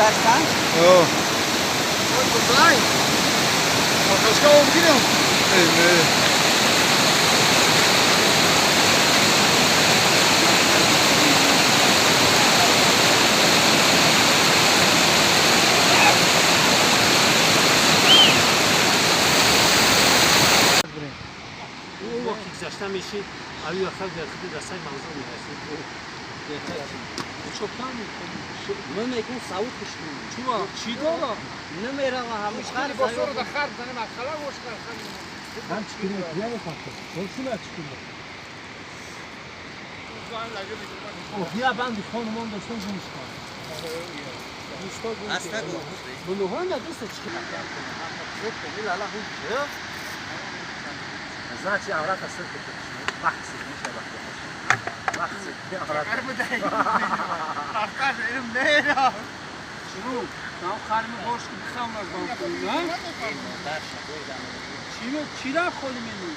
هستن؟ اوه بزرگ آخشگاه اونگیرم ایمه او وقتی گذشته میشی اوی آخر در خود دستای موضوع میرسید چوبان من میگم ساوت کشیم چوا چی دارا نمیره و همش خر بسور ده خر زنه مخلا وش کن هم چیکونه دیگه فقط چون چیکونه او بیا بند خانمان داشتن گوش کن اصلا bunu هنده دوست چیکونه Znači, a vrata srke to bakci, ništa bakci. Bakci, a vrata. Karmı değil. Arkadaş elim ne ya? شنو ناو خرم باش که بخوام از بام کنیم نه؟ چی را خالی منی؟